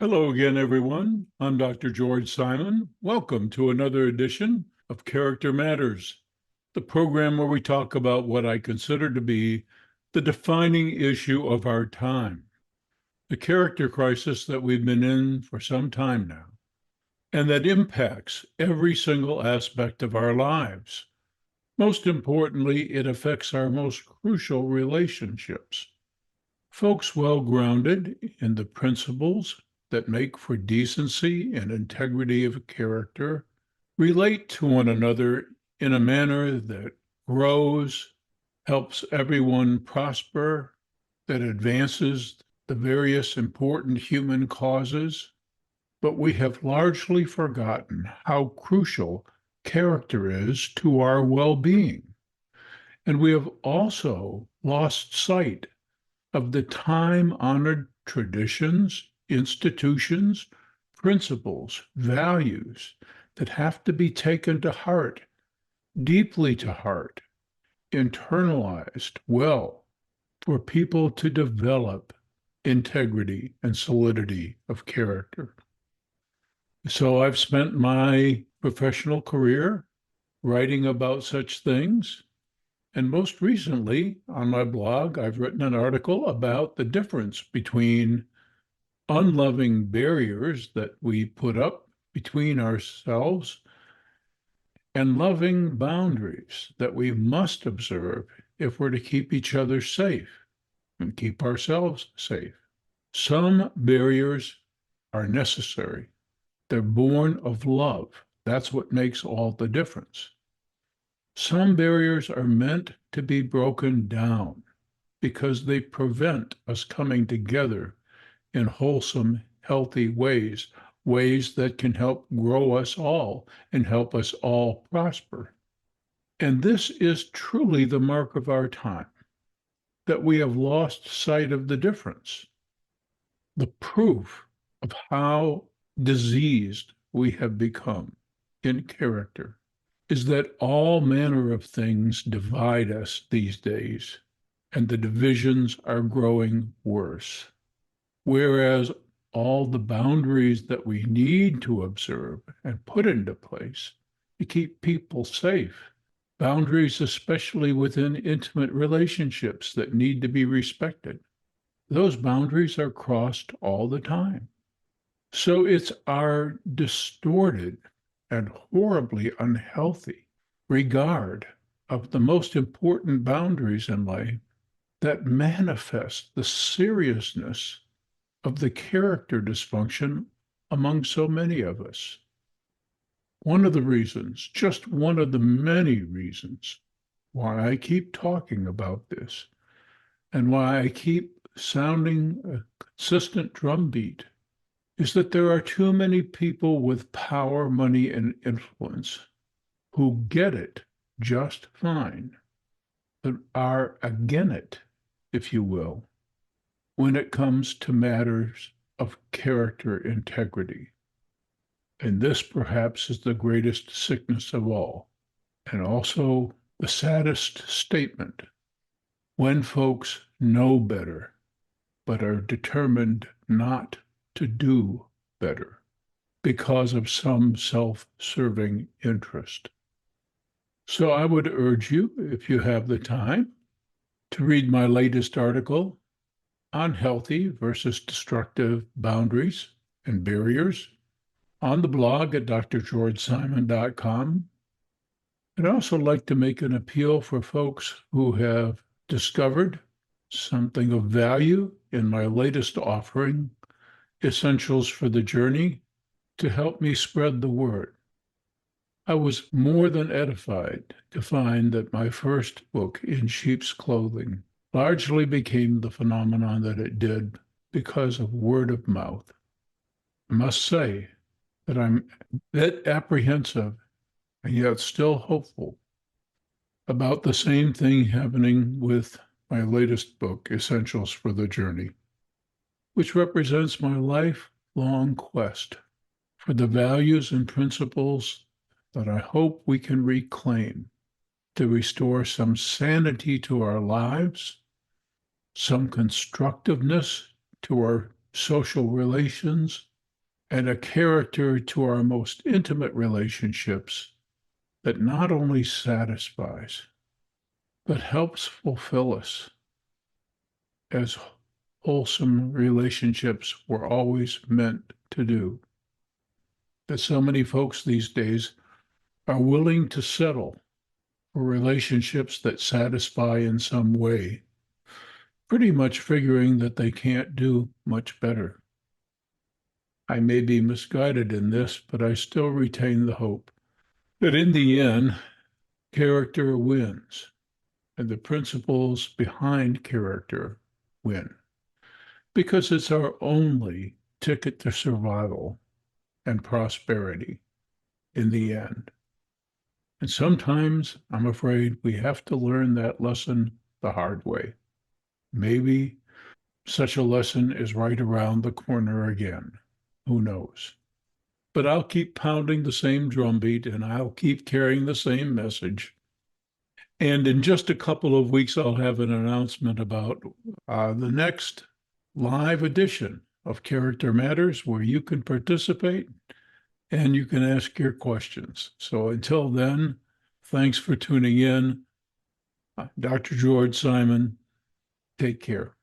Hello again, everyone. I'm Dr. George Simon. Welcome to another edition of Character Matters, the program where we talk about what I consider to be the defining issue of our time, the character crisis that we've been in for some time now, and that impacts every single aspect of our lives. Most importantly, it affects our most crucial relationships. Folks well grounded in the principles that make for decency and integrity of character relate to one another in a manner that grows, helps everyone prosper, that advances the various important human causes. But we have largely forgotten how crucial character is to our well being. And we have also lost sight of the time honored traditions, institutions, principles, values that have to be taken to heart, deeply to heart, internalized well for people to develop integrity and solidity of character. So I've spent my professional career writing about such things. And most recently, on my blog, I've written an article about the difference between unloving barriers that we put up between ourselves and loving boundaries that we must observe if we're to keep each other safe and keep ourselves safe. Some barriers are necessary. They're born of love. That's what makes all the difference. Some barriers are meant to be broken down because they prevent us coming together in wholesome, healthy ways, ways that can help grow us all and help us all prosper. And this is truly the mark of our time, that we have lost sight of the difference, the proof of how diseased we have become in character is that all manner of things divide us these days, and the divisions are growing worse. Whereas all the boundaries that we need to observe and put into place to keep people safe, boundaries, especially within intimate relationships that need to be respected, those boundaries are crossed all the time. So it's our distorted and horribly unhealthy regard of the most important boundaries in life that manifest the seriousness of the character dysfunction among so many of us. One of the reasons, just one of the many reasons, why I keep talking about this and why I keep sounding a consistent drumbeat is that there are too many people with power, money, and influence who get it just fine, but are again it, if you will, when it comes to matters of character integrity. And this perhaps is the greatest sickness of all, and also the saddest statement when folks know better, but are determined not to do better because of some self-serving interest. So I would urge you, if you have the time, to read my latest article on healthy versus destructive boundaries and barriers on the blog at drgeorgesimon.com. I'd also like to make an appeal for folks who have discovered something of value in my latest offering, Essentials for the Journey, to help me spread the word. I was more than edified to find that my first book, In Sheep's Clothing, largely became the phenomenon that it did because of word of mouth. I must say that I'm a bit apprehensive and yet still hopeful about the same thing happening with my latest book, Essentials for the Journey, which represents my lifelong quest for the values and principles that I hope we can reclaim to restore some sanity to our lives, some constructiveness to our social relations, and a character to our most intimate relationships that not only satisfies, but helps fulfill us as wholesome relationships were always meant to do. That so many folks these days are willing to settle for relationships that satisfy in some way, pretty much figuring that they can't do much better. I may be misguided in this, but I still retain the hope that in the end, character wins and the principles behind character win because it's our only ticket to survival and prosperity in the end. And sometimes I'm afraid we have to learn that lesson the hard way. Maybe such a lesson is right around the corner again. Who knows? But I'll keep pounding the same drumbeat and I'll keep carrying the same message. And in just a couple of weeks, I'll have an announcement about the next live edition of Character Matters where you can participate and you can ask your questions. So until then, thanks for tuning in. Dr. George Simon, take care.